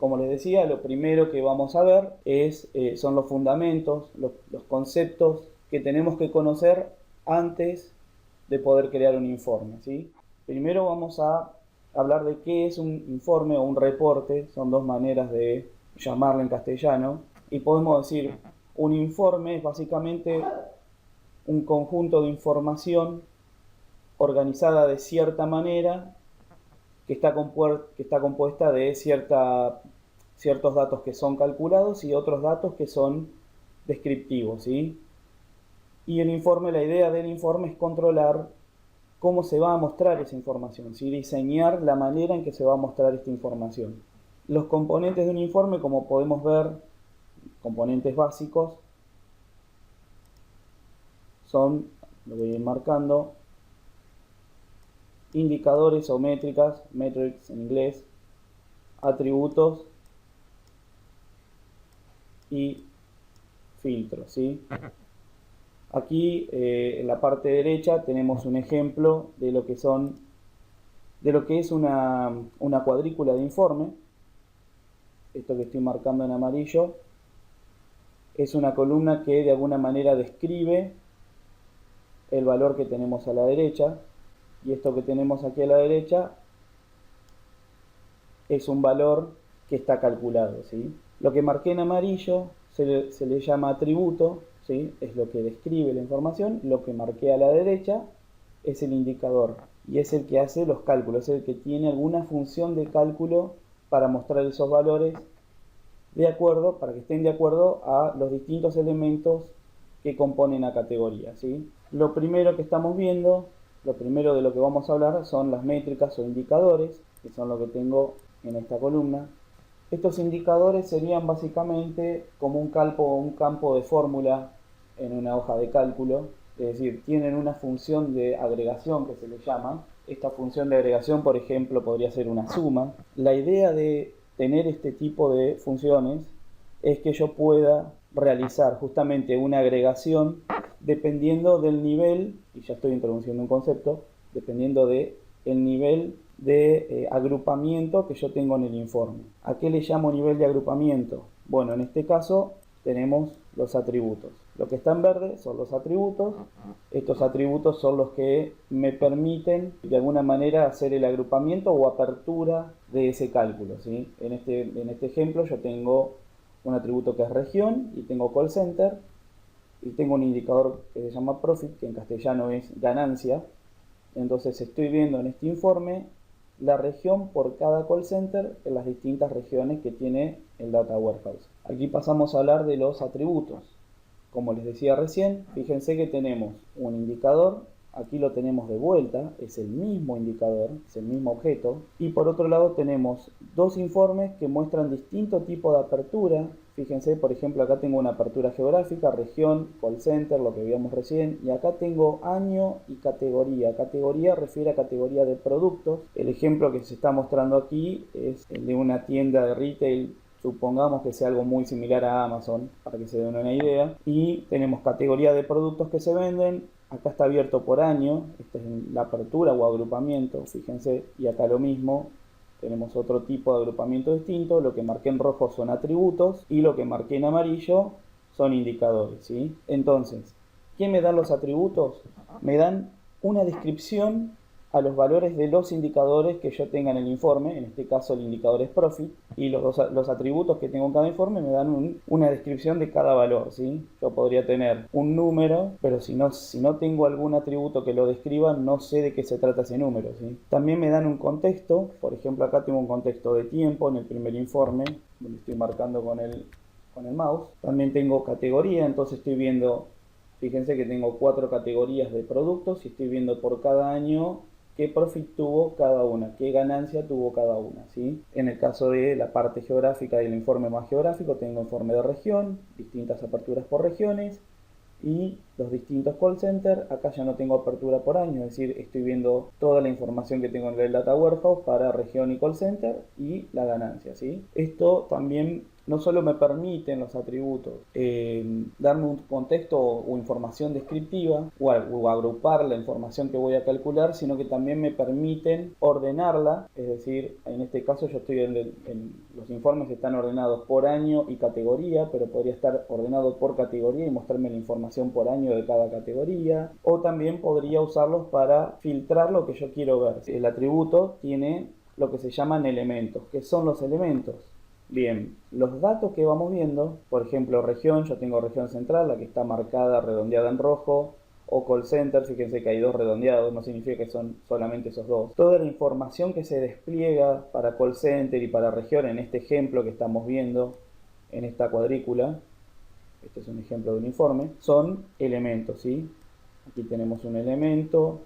Como les decía, lo primero que vamos a ver son los fundamentos, los conceptos que tenemos que conocer antes de poder crear un informe, ¿sí? Primero vamos a hablar de qué es un informe o un reporte, son dos maneras de llamarlo en castellano, y podemos decir, un informe es básicamente un conjunto de información organizada de cierta manera que está compuesta de ciertos datos que son calculados y otros datos que son descriptivos, ¿sí? Y la idea del informe es controlar cómo se va a mostrar esa información, ¿sí? Diseñar la manera en que se va a mostrar esta información. Los componentes de un informe, como podemos ver, componentes básicos, son, lo voy a ir marcando, indicadores o métricas, metrics en inglés, atributos y filtros, ¿sí? Aquí en la parte derecha tenemos un ejemplo de lo que es una cuadrícula de informe. Esto que estoy marcando en amarillo es una columna que de alguna manera describe el valor que tenemos a la derecha, y esto que tenemos aquí a la derecha es un valor que está calculado, ¿sí? Lo que marqué en amarillo se le llama atributo, ¿sí? Es lo que describe la información. Lo que marqué a la derecha es el indicador y es el que hace los cálculos, es el que tiene alguna función de cálculo para mostrar esos valores para que estén de acuerdo a los distintos elementos que componen la categoría, ¿sí? Lo primero que estamos viendo, lo primero de lo que vamos a hablar son las métricas o indicadores, que son lo que tengo en esta columna. Estos indicadores serían básicamente como un campo de fórmula en una hoja de cálculo, es decir, tienen una función de agregación que se le llama. Esta función de agregación, por ejemplo, podría ser una suma. La idea de tener este tipo de funciones es que yo pueda realizar justamente una agregación dependiendo del nivel, y ya estoy introduciendo un concepto, dependiendo del nivel de agrupamiento que yo tengo en el informe. ¿A qué le llamo nivel de agrupamiento? Bueno, en este caso tenemos los atributos. Lo que está en verde son los atributos. Estos atributos son los que me permiten de alguna manera hacer el agrupamiento o apertura de ese cálculo, ¿sí? En este ejemplo yo tengo un atributo que es región y tengo call center y tengo un indicador que se llama profit, que en castellano es ganancia. Entonces estoy viendo en este informe la región por cada call center en las distintas regiones que tiene el Data Warehouse. Aquí pasamos a hablar de los atributos. Como les decía recién, fíjense que tenemos un indicador, aquí lo tenemos de vuelta, es el mismo indicador, es el mismo objeto, y por otro lado tenemos dos informes que muestran distinto tipo de apertura. Fíjense, por ejemplo, acá tengo una apertura geográfica, región, call center, lo que vimos recién, y acá tengo año y categoría. Categoría refiere a categoría de productos. El ejemplo que se está mostrando aquí es el de una tienda de retail. Supongamos que sea algo muy similar a Amazon, para que se den una idea. Y tenemos categoría de productos que se venden. Acá está abierto por año. Esta es la apertura o agrupamiento, fíjense. Y acá lo mismo. Tenemos otro tipo de agrupamiento distinto. Lo que marqué en rojo son atributos. Y lo que marqué en amarillo son indicadores, ¿sí? Entonces, ¿qué me dan los atributos? Me dan una descripción a los valores de los indicadores que yo tenga en el informe. En este caso el indicador es profit, y los atributos que tengo en cada informe me dan una descripción de cada valor, ¿sí? Yo podría tener un número, pero si no tengo algún atributo que lo describa, no sé de qué se trata ese número, ¿sí? También me dan un contexto. Por ejemplo, acá tengo un contexto de tiempo en el primer informe, donde estoy marcando con el mouse. También tengo categoría, entonces estoy viendo, fíjense que tengo 4 categorías de productos y estoy viendo por cada año qué profit tuvo cada una, qué ganancia tuvo cada una, ¿sí? En el caso de la parte geográfica del informe más geográfico, tengo informe de región, distintas aperturas por regiones y los distintos call centers. Acá ya no tengo apertura por año, es decir, estoy viendo toda la información que tengo en el Data Warehouse para región y call center y la ganancia, ¿sí? Esto también no solo me permiten los atributos darme un contexto o información descriptiva o agrupar la información que voy a calcular, sino que también me permiten ordenarla, es decir, en este caso yo estoy los informes están ordenados por año y categoría, pero podría estar ordenado por categoría y mostrarme la información por año de cada categoría, o también podría usarlos para filtrar lo que yo quiero ver. El atributo tiene lo que se llaman elementos. ¿Qué son los elementos? Bien, los datos que vamos viendo, por ejemplo, región, yo tengo región central, la que está marcada, redondeada en rojo, o call center, fíjense que hay dos redondeados, no significa que son solamente esos dos. Toda la información que se despliega para call center y para región en este ejemplo que estamos viendo, en esta cuadrícula, este es un ejemplo de un informe, son elementos, ¿sí? Aquí tenemos un elemento,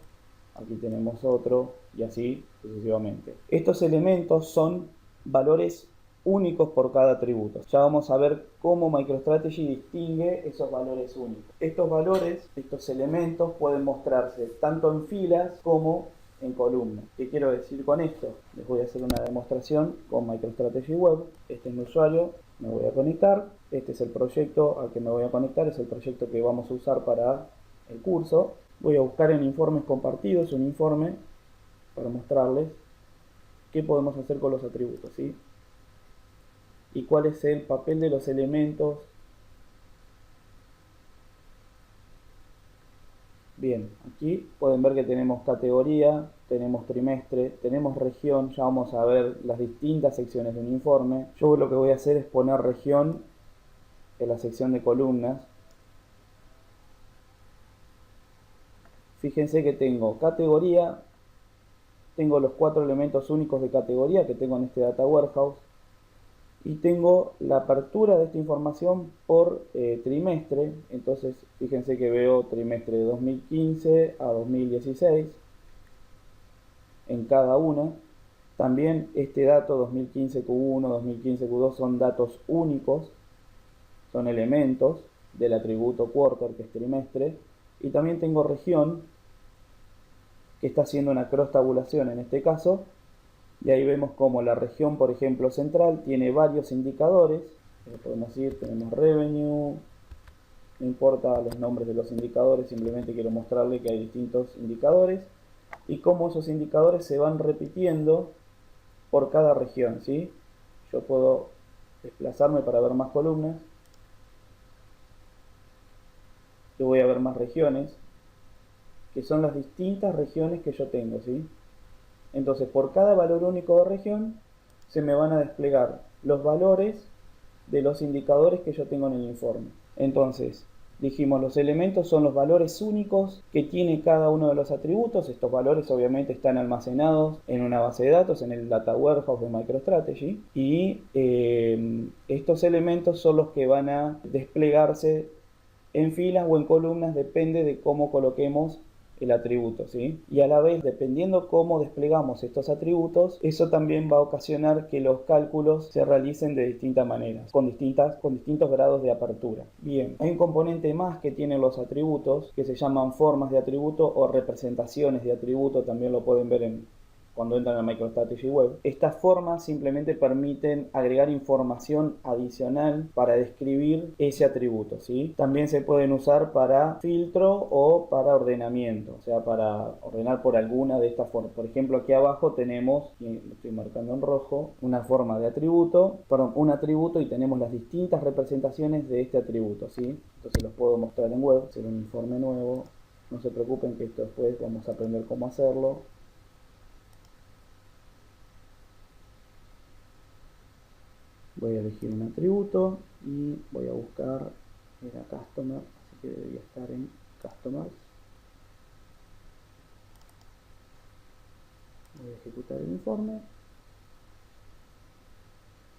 aquí tenemos otro, y así sucesivamente. Estos elementos son valores únicos por cada atributo. Ya vamos a ver cómo MicroStrategy distingue esos valores únicos. Estos valores, estos elementos pueden mostrarse tanto en filas como en columnas. ¿Qué quiero decir con esto? Les voy a hacer una demostración con MicroStrategy Web. Este es mi usuario, me voy a conectar. Este es el proyecto al que me voy a conectar, es el proyecto que vamos a usar para el curso. Voy a buscar en informes compartidos un informe para mostrarles qué podemos hacer con los atributos, ¿sí? Y cuál es el papel de los elementos. Bien, aquí pueden ver que tenemos categoría, tenemos trimestre, tenemos región, ya vamos a ver las distintas secciones de un informe. Yo lo que voy a hacer es poner región en la sección de columnas. Fíjense que tengo categoría, tengo los 4 elementos únicos de categoría que tengo en este Data Warehouse, y tengo la apertura de esta información por trimestre. Entonces fíjense que veo trimestre de 2015 a 2016 en cada una. También este dato 2015 Q1, 2015 Q2 son datos únicos, son elementos del atributo quarter, que es trimestre. Y también tengo región, que está haciendo una cross tabulación en este caso, y ahí vemos como la región, por ejemplo, central, tiene varios indicadores. Podemos ir, tenemos revenue, no importa los nombres de los indicadores, simplemente quiero mostrarle que hay distintos indicadores y cómo esos indicadores se van repitiendo por cada región, ¿sí? Yo puedo desplazarme para ver más columnas, yo voy a ver más regiones, que son las distintas regiones que yo tengo, ¿sí? Entonces, por cada valor único de región, se me van a desplegar los valores de los indicadores que yo tengo en el informe. Entonces, dijimos, los elementos son los valores únicos que tiene cada uno de los atributos. Estos valores obviamente están almacenados en una base de datos, en el Data Warehouse de MicroStrategy. Y estos elementos son los que van a desplegarse en filas o en columnas, depende de cómo coloquemos el atributo, ¿sí? Y a la vez, dependiendo cómo desplegamos estos atributos, eso también va a ocasionar que los cálculos se realicen de distintas maneras, con distintos grados de apertura. Bien, hay un componente más que tienen los atributos, que se llaman formas de atributo o representaciones de atributo, también lo pueden ver cuando entran a MicroStrategy Web. Estas formas simplemente permiten agregar información adicional para describir ese atributo, ¿sí? También se pueden usar para filtro o para ordenamiento, o sea, para ordenar por alguna de estas formas. Por ejemplo, aquí abajo tenemos, y lo estoy marcando en rojo, una forma de atributo, perdón, un atributo, y tenemos las distintas representaciones de este atributo, ¿sí? Entonces los puedo mostrar en web, hacer un informe nuevo. No se preocupen que esto después vamos a aprender cómo hacerlo. Voy a elegir un atributo y voy a buscar, era Customer, así que debería estar en Customers. Voy a ejecutar el informe.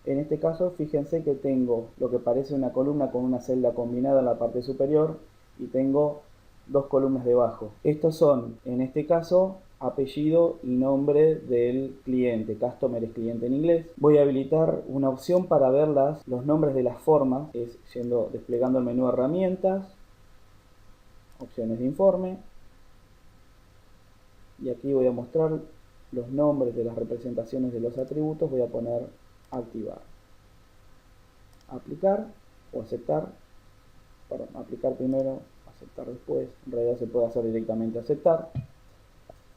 En este caso, fíjense que tengo lo que parece una columna con una celda combinada en la parte superior y tengo dos columnas debajo. Estos son, en este caso, apellido y nombre del cliente. Customer es cliente en inglés. Voy a habilitar una opción para ver los nombres de las formas, es desplegando el menú herramientas, opciones de informe, y aquí voy a mostrar los nombres de las representaciones de los atributos. Voy a poner activar. aplicar o aceptar, perdón, aplicar primero, aceptar después, en realidad se puede hacer directamente aceptar.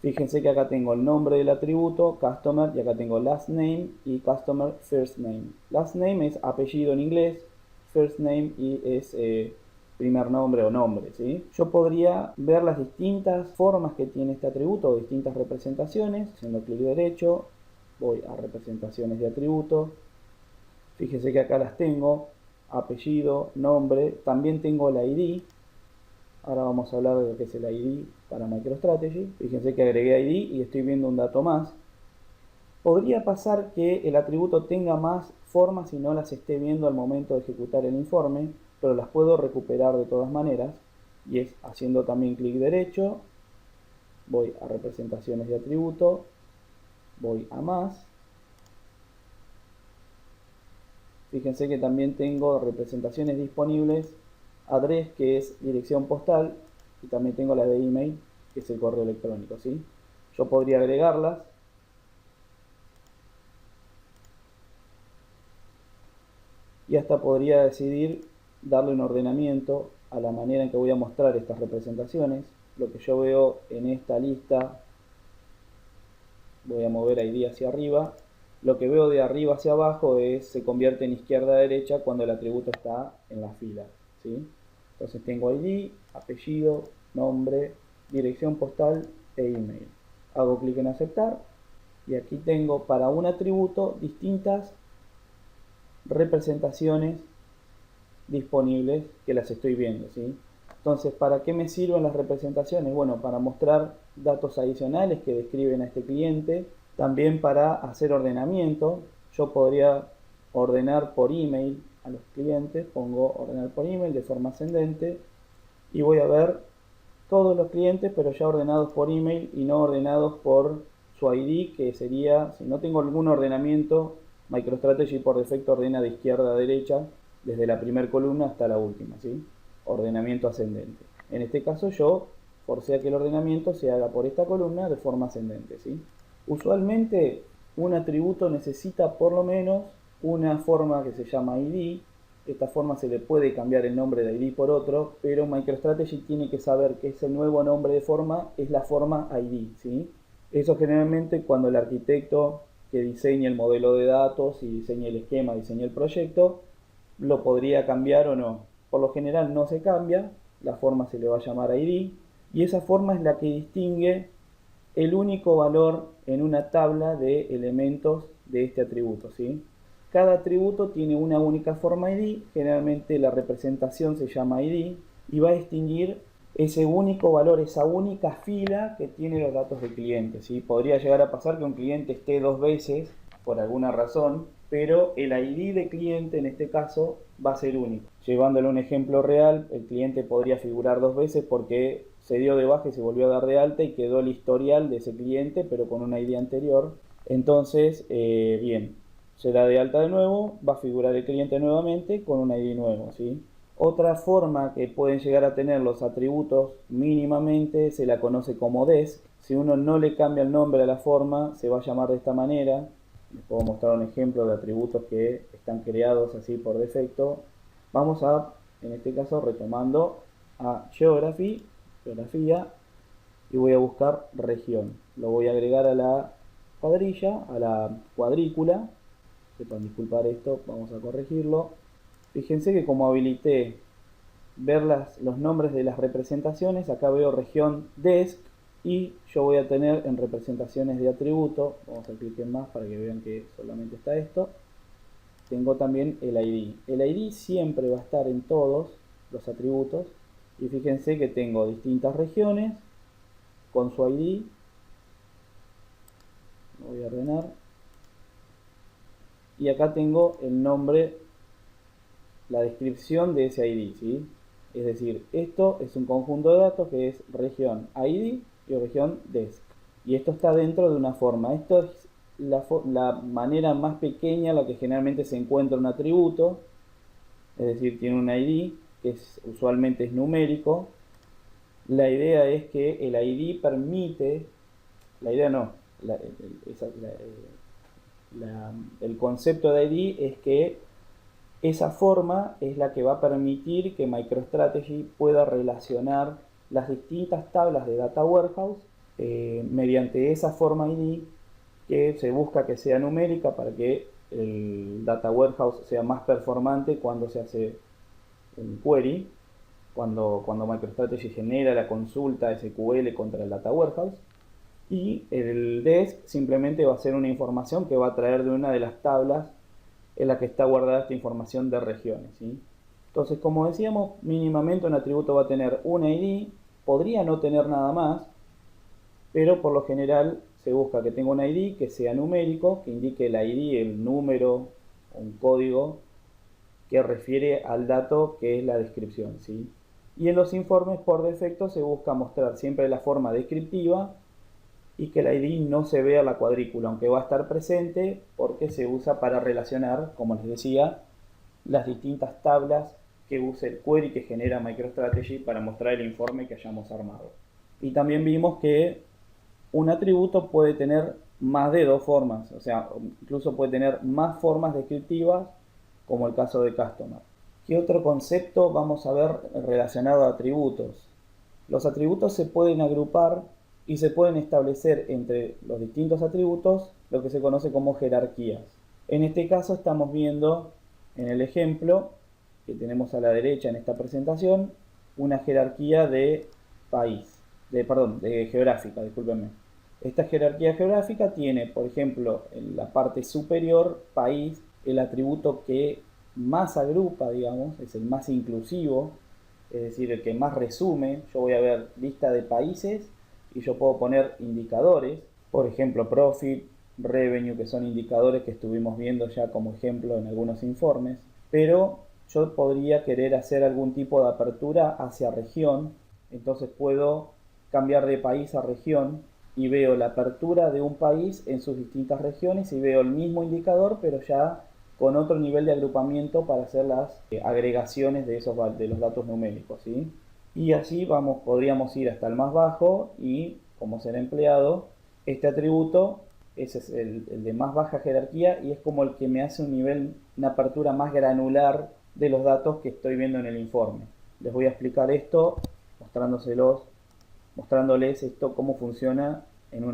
Fíjense que acá tengo el nombre del atributo, customer, y acá tengo last name y customer first name. Last name es apellido en inglés, first name y es primer nombre o nombre, ¿sí? Yo podría ver las distintas formas que tiene este atributo o distintas representaciones. Haciendo clic derecho, voy a representaciones de atributo. Fíjense que acá las tengo, apellido, nombre, también tengo el ID. Ahora vamos a hablar de lo que es el ID para MicroStrategy. Fíjense que agregué ID y estoy viendo un dato más. Podría pasar que el atributo tenga más formas y no las esté viendo al momento de ejecutar el informe, pero las puedo recuperar de todas maneras. Y es haciendo también clic derecho, voy a representaciones de atributo, voy a más. Fíjense que también tengo representaciones disponibles, address, que es dirección postal, y también tengo la de email, que es el correo electrónico, ¿sí? Yo podría agregarlas. Y hasta podría decidir darle un ordenamiento a la manera en que voy a mostrar estas representaciones. Lo que yo veo en esta lista, voy a mover ID hacia arriba. Lo que veo de arriba hacia abajo se convierte en izquierda a derecha cuando el atributo está en la fila, ¿sí? Entonces tengo ID, apellido, nombre, dirección postal e email. Hago clic en aceptar y aquí tengo para un atributo distintas representaciones disponibles que las estoy viendo, ¿sí? Entonces, ¿para qué me sirven las representaciones? Bueno, para mostrar datos adicionales que describen a este cliente, también para hacer ordenamiento. Yo podría ordenar por email a los clientes, pongo ordenar por email de forma ascendente y voy a ver todos los clientes, pero ya ordenados por email y no ordenados por su ID, que sería, si no tengo algún ordenamiento, MicroStrategy por defecto ordena de izquierda a derecha, desde la primera columna hasta la última, ¿sí? Ordenamiento ascendente. En este caso yo forcé a que el ordenamiento se haga por esta columna de forma ascendente, ¿sí? Usualmente un atributo necesita por lo menos una forma que se llama ID. Esta forma se le puede cambiar el nombre de ID por otro, pero MicroStrategy tiene que saber que ese nuevo nombre de forma es la forma ID, ¿sí? Eso generalmente cuando el arquitecto que diseñe el modelo de datos y diseñe el esquema, diseñe el proyecto, lo podría cambiar o no. Por lo general no se cambia, la forma se le va a llamar ID y esa forma es la que distingue el único valor en una tabla de elementos de este atributo, ¿sí? Cada atributo tiene una única forma ID, generalmente la representación se llama ID y va a distinguir ese único valor, esa única fila que tiene los datos del cliente, ¿sí? Podría llegar a pasar que un cliente esté dos veces por alguna razón, pero el ID de cliente en este caso va a ser único. Llevándolo a un ejemplo real, el cliente podría figurar dos veces porque se dio de baja y se volvió a dar de alta y quedó el historial de ese cliente, pero con una ID anterior. Entonces, bien, se da de alta de nuevo, va a figurar el cliente nuevamente con un ID nuevo, ¿sí? Otra forma que pueden llegar a tener los atributos mínimamente se la conoce como desc. Si uno no le cambia el nombre a la forma, se va a llamar de esta manera. Les puedo mostrar un ejemplo de atributos que están creados así por defecto. Vamos a, en este caso, retomando a Geography, geografía, y voy a buscar región. Lo voy a agregar a la cuadrilla, a la cuadrícula. Sepan disculpar esto, vamos a corregirlo. Fíjense que como habilité ver los nombres de las representaciones, acá veo región desc y yo voy a tener en representaciones de atributo, vamos a clic en más para que vean que solamente está esto, tengo también el ID. El ID siempre va a estar en todos los atributos y fíjense que tengo distintas regiones con su ID. Lo voy a ordenar y acá tengo el nombre, la descripción de ese ID, ¿sí? Es decir, esto es un conjunto de datos que es región ID y región desc. Y esto está dentro de una forma. Esto es la manera más pequeña, la que generalmente se encuentra un atributo. Es decir, tiene un ID que usualmente es numérico. La idea es que el ID permite, la idea no, el concepto de ID es que Esa forma es la que va a permitir que MicroStrategy pueda relacionar las distintas tablas de Data Warehouse mediante esa forma ID que se busca que sea numérica para que el Data Warehouse sea más performante cuando se hace un query, cuando MicroStrategy genera la consulta SQL contra el Data Warehouse. Y el desk simplemente va a ser una información que va a traer de una de las tablas en la que está guardada esta información de regiones, ¿sí? Entonces, como decíamos, mínimamente un atributo va a tener un ID, podría no tener nada más, pero por lo general se busca que tenga un ID que sea numérico, que indique el ID, el número, un código que refiere al dato que es la descripción, ¿sí? Y en los informes por defecto se busca mostrar siempre la forma descriptiva y que el ID no se vea la cuadrícula, aunque va a estar presente porque se usa para relacionar, como les decía, las distintas tablas que usa el query que genera MicroStrategy para mostrar el informe que hayamos armado. Y también vimos que un atributo puede tener más de dos formas, o sea, incluso puede tener más formas descriptivas, como el caso de Customer. ¿Qué otro concepto vamos a ver relacionado a atributos? Los atributos se pueden agrupar y se pueden establecer entre los distintos atributos lo que se conoce como jerarquías. En este caso estamos viendo en el ejemplo que tenemos a la derecha en esta presentación una jerarquía de país, de geográfica, discúlpenme. Esta jerarquía geográfica tiene, por ejemplo, en la parte superior, país, el atributo que más agrupa, digamos, es el más inclusivo, es decir, el que más resume. Yo voy a ver lista de países y yo puedo poner indicadores, por ejemplo, profit, revenue, que son indicadores que estuvimos viendo ya como ejemplo en algunos informes, pero yo podría querer hacer algún tipo de apertura hacia región, entonces puedo cambiar de país a región y veo la apertura de un país en sus distintas regiones y veo el mismo indicador, pero ya con otro nivel de agrupamiento para hacer las agregaciones de los datos numéricos, ¿sí? Y así podríamos ir hasta el más bajo y, como ser empleado, este atributo ese es el de más baja jerarquía y es como el que me hace una apertura más granular de los datos que estoy viendo en el informe. Les voy a explicar esto mostrándoles esto cómo funciona en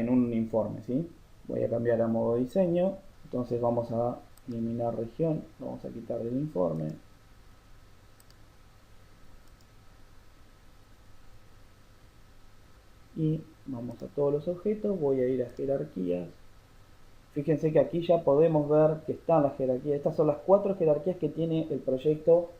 un informe, ¿sí? Voy a cambiar a modo diseño, entonces vamos a eliminar región, vamos a quitar del informe. Y vamos a todos los objetos, voy a ir a jerarquías. Fíjense que aquí ya podemos ver que están las jerarquías. Estas son las 4 jerarquías que tiene el proyecto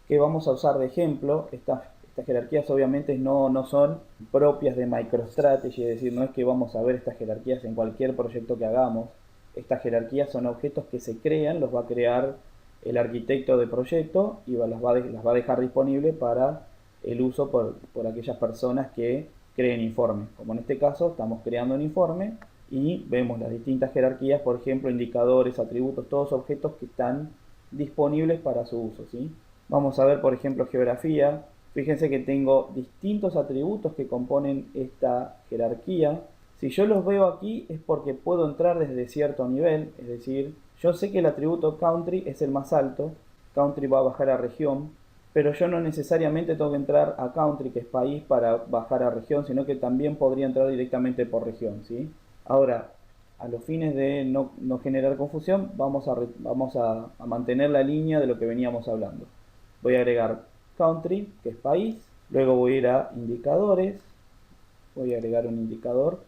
que vamos a usar de ejemplo. Estas jerarquías obviamente no son propias de MicroStrategy, es decir, no es que vamos a ver estas jerarquías en cualquier proyecto que hagamos. Estas jerarquías son objetos que se crean, los va a crear el arquitecto de proyecto y las va a dejar disponible para el uso por aquellas personas que creen informes. Como en este caso estamos creando un informe y vemos las distintas jerarquías, por ejemplo, indicadores, atributos, todos objetos que están disponibles para su uso, ¿sí? Vamos a ver, por ejemplo, geografía. Fíjense que tengo distintos atributos que componen esta jerarquía. Si yo los veo aquí es porque puedo entrar desde cierto nivel, es decir, yo sé que el atributo country es el más alto, country va a bajar a región, pero yo no necesariamente tengo que entrar a country, que es país, para bajar a región, sino que también podría entrar directamente por región, ¿sí? Ahora, a los fines de no generar confusión, vamos a mantener la línea de lo que veníamos hablando. Voy a agregar country, que es país, luego voy a ir a indicadores, voy a agregar un indicador,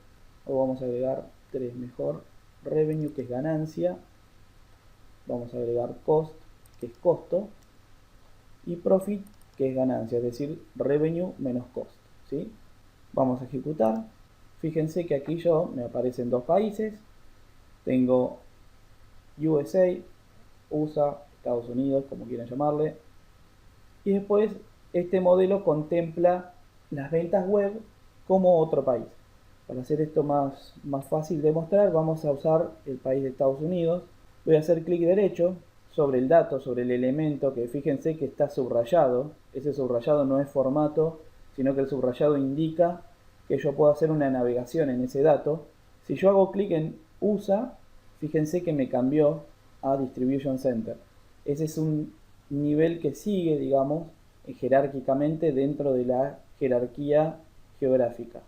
o vamos a agregar 3 mejor, revenue, que es ganancia, vamos a agregar cost, que es costo, y profit, que es ganancia, es decir, revenue menos cost, ¿sí? Vamos a ejecutar. Fíjense que aquí me aparecen 2 países, tengo USA, USA, Estados Unidos, como quieran llamarle, y después este modelo contempla las ventas web como otro país. Para hacer esto más fácil de mostrar, vamos a usar el país de Estados Unidos. Voy a hacer clic derecho sobre el dato, sobre el elemento, que fíjense que está subrayado. Ese subrayado no es formato, sino que el subrayado indica que yo puedo hacer una navegación en ese dato. Si yo hago clic en USA, fíjense que me cambió a Distribution Center. Ese es un nivel que sigue, digamos, jerárquicamente dentro de la jerarquía geográfica.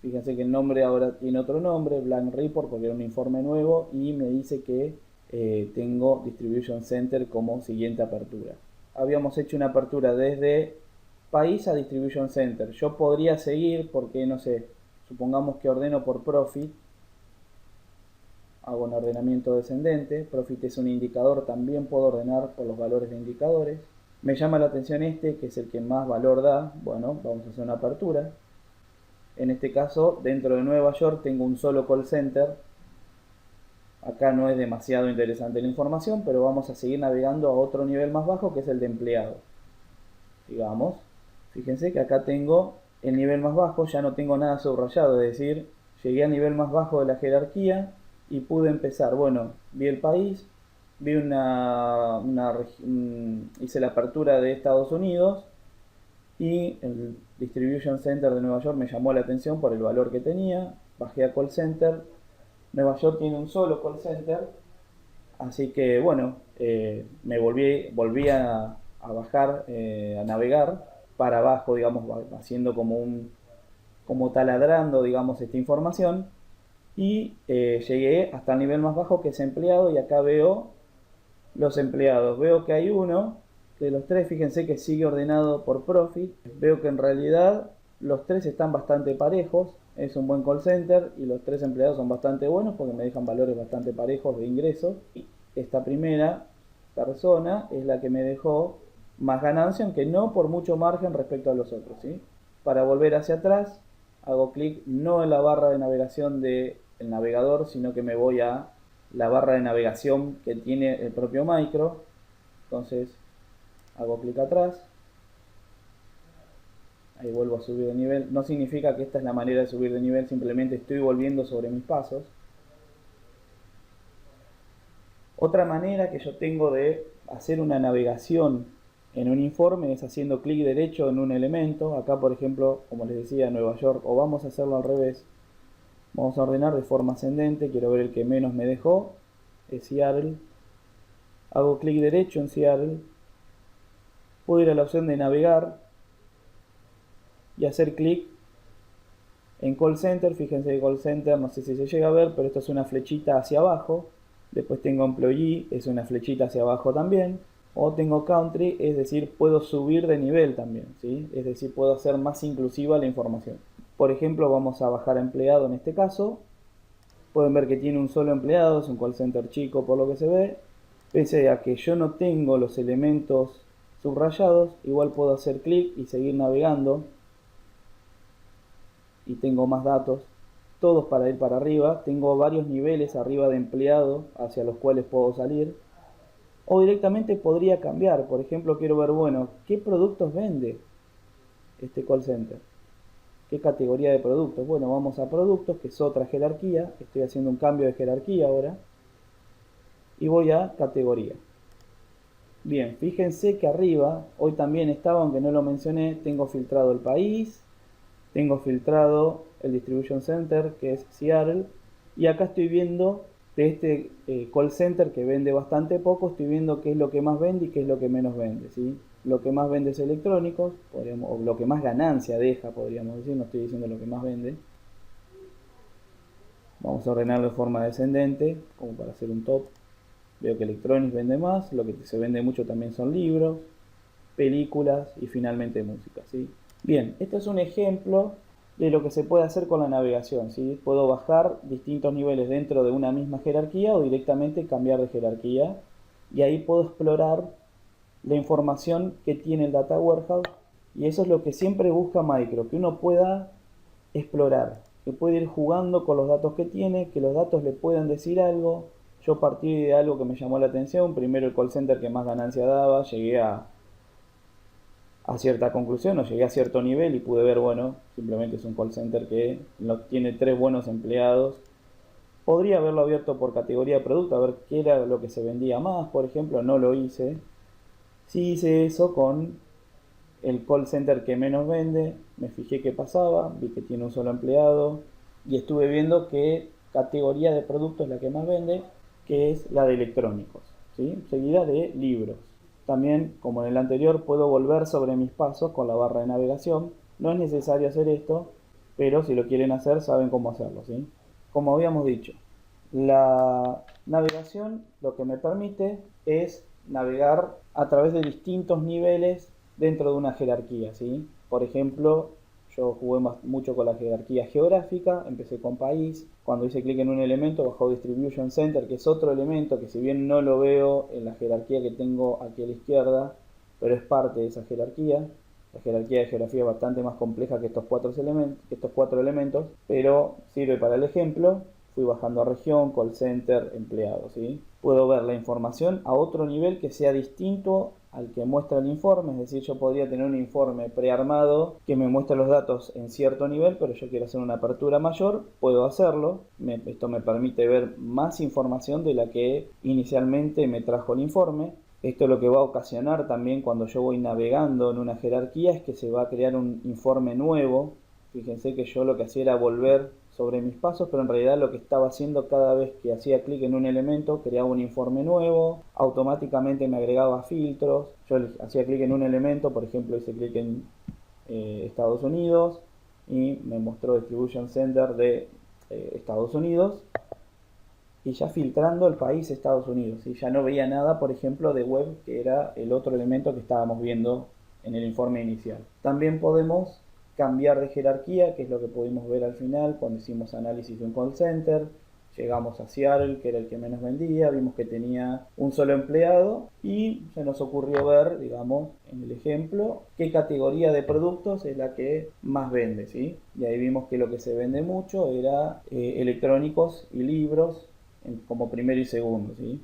Fíjense que el nombre ahora tiene otro nombre, Blank Report, porque era un informe nuevo y me dice que tengo Distribution Center como siguiente apertura. Habíamos hecho una apertura desde país a Distribution Center. Yo podría seguir porque, no sé, supongamos que ordeno por Profit, hago un ordenamiento descendente. Profit es un indicador, también puedo ordenar por los valores de indicadores. Me llama la atención este, que es el que más valor da. Bueno, vamos a hacer una apertura. En este caso, dentro de Nueva York tengo un solo call center. Acá no es demasiado interesante la información, pero vamos a seguir navegando a otro nivel más bajo, que es el de empleados. Digamos, fíjense que acá tengo el nivel más bajo, ya no tengo nada subrayado, es decir, llegué al nivel más bajo de la jerarquía y pude empezar. Bueno, vi el país, vi hice la apertura de Estados Unidos y el Distribution Center de Nueva York me llamó la atención por el valor que tenía. Bajé a Call Center. Nueva York tiene un solo call center, así que bueno, me volví a bajar, a navegar para abajo, digamos, haciendo como taladrando, digamos, esta información, y llegué hasta el nivel más bajo, que es empleado, y acá veo los empleados. Veo que hay uno de los tres, fíjense que sigue ordenado por Profit. Veo que en realidad los tres están bastante parejos. Es un buen call center y los tres empleados son bastante buenos porque me dejan valores bastante parejos de ingresos. Y esta primera persona es la que me dejó más ganancia, aunque no por mucho margen respecto a los otros, ¿sí? Para volver hacia atrás, hago clic no en la barra de navegación del navegador, sino que me voy a la barra de navegación que tiene el propio Micro. Entonces hago clic atrás, ahí vuelvo a subir de nivel. No significa que esta es la manera de subir de nivel, simplemente estoy volviendo sobre mis pasos. Otra manera que yo tengo de hacer una navegación en un informe es haciendo clic derecho en un elemento. Acá, por ejemplo, como les decía, Nueva York, o vamos a hacerlo al revés. Vamos a ordenar de forma ascendente, quiero ver el que menos me dejó, es Seattle. Hago clic derecho en Seattle, puedo ir a la opción de navegar y hacer clic en Call Center. Fíjense que Call Center, no sé si se llega a ver, pero esto es una flechita hacia abajo. Después tengo Employee, es una flechita hacia abajo también. O tengo Country, es decir, puedo subir de nivel también, ¿sí? Es decir, puedo hacer más inclusiva la información. Por ejemplo, vamos a bajar a empleado en este caso. Pueden ver que tiene un solo empleado, es un call center chico por lo que se ve. Pese a que yo no tengo los elementos subrayados, igual puedo hacer clic y seguir navegando. Y tengo más datos, todos para ir para arriba. Tengo varios niveles arriba de empleado hacia los cuales puedo salir. O directamente podría cambiar. Por ejemplo, quiero ver, bueno, ¿qué productos vende este call center? ¿Qué categoría de productos? Bueno, vamos a productos, que es otra jerarquía. Estoy haciendo un cambio de jerarquía ahora. Y voy a categoría. Bien, fíjense que arriba, hoy también estaba, aunque no lo mencioné, tengo filtrado el país, tengo filtrado el Distribution Center, que es Seattle, y acá estoy viendo de este call center que vende bastante poco, estoy viendo qué es lo que más vende y qué es lo que menos vende, ¿sí? Lo que más vende es electrónicos, o lo que más ganancia deja, podríamos decir, no estoy diciendo lo que más vende. Vamos a ordenarlo de forma descendente, como para hacer un top. Veo que Electronics vende más, lo que se vende mucho también son libros, películas y finalmente música, ¿sí? Bien, esto es un ejemplo de lo que se puede hacer con la navegación, ¿sí? Puedo bajar distintos niveles dentro de una misma jerarquía o directamente cambiar de jerarquía, y ahí puedo explorar la información que tiene el Data Warehouse, y eso es lo que siempre busca Micro, que uno pueda explorar, que pueda ir jugando con los datos que tiene, que los datos le puedan decir algo. Yo partí de algo que me llamó la atención. Primero, el call center que más ganancia daba, llegué a cierta conclusión, o llegué a cierto nivel y pude ver, bueno, simplemente es un call center que tiene 3 buenos empleados. Podría haberlo abierto por categoría de producto, a ver qué era lo que se vendía más, por ejemplo. No lo hice. Sí hice eso con el call center que menos vende, me fijé qué pasaba, vi que tiene un solo empleado y estuve viendo qué categoría de producto es la que más vende, que es la de electrónicos, ¿sí? Seguida de libros. También, como en el anterior, puedo volver sobre mis pasos con la barra de navegación. No es necesario hacer esto, pero si lo quieren hacer, saben cómo hacerlo, ¿sí? Como habíamos dicho, la navegación lo que me permite es navegar a través de distintos niveles dentro de una jerarquía, ¿sí? Por ejemplo, yo jugué mucho con la jerarquía geográfica, empecé con país, cuando hice clic en un elemento bajó Distribution Center, que es otro elemento que si bien no lo veo en la jerarquía que tengo aquí a la izquierda, pero es parte de esa jerarquía. La jerarquía de geografía es bastante más compleja que estos cuatro elementos, pero sirve para el ejemplo. Fui bajando a región, call center, empleado, ¿sí? Puedo ver la información a otro nivel que sea distinto al que muestra el informe, es decir, yo podría tener un informe prearmado que me muestre los datos en cierto nivel, pero yo quiero hacer una apertura mayor, puedo hacerlo. Esto me permite ver más información de la que inicialmente me trajo el informe. Esto lo que va a ocasionar también cuando yo voy navegando en una jerarquía es que se va a crear un informe nuevo. Fíjense que yo lo que hacía era volver sobre mis pasos, pero en realidad lo que estaba haciendo cada vez que hacía clic en un elemento, creaba un informe nuevo, automáticamente me agregaba filtros. Yo hacía clic en un elemento, por ejemplo hice clic en Estados Unidos y me mostró Distribution Center de Estados Unidos, y ya filtrando el país Estados Unidos, y ya no veía nada, por ejemplo, de web, que era el otro elemento que estábamos viendo en el informe inicial. También podemos cambiar de jerarquía, que es lo que pudimos ver al final cuando hicimos análisis de un call center. Llegamos a Seattle, que era el que menos vendía, vimos que tenía un solo empleado y se nos ocurrió ver, digamos, en el ejemplo, qué categoría de productos es la que más vende, ¿sí? Y ahí vimos que lo que se vende mucho era electrónicos y libros como primero y segundo, ¿sí?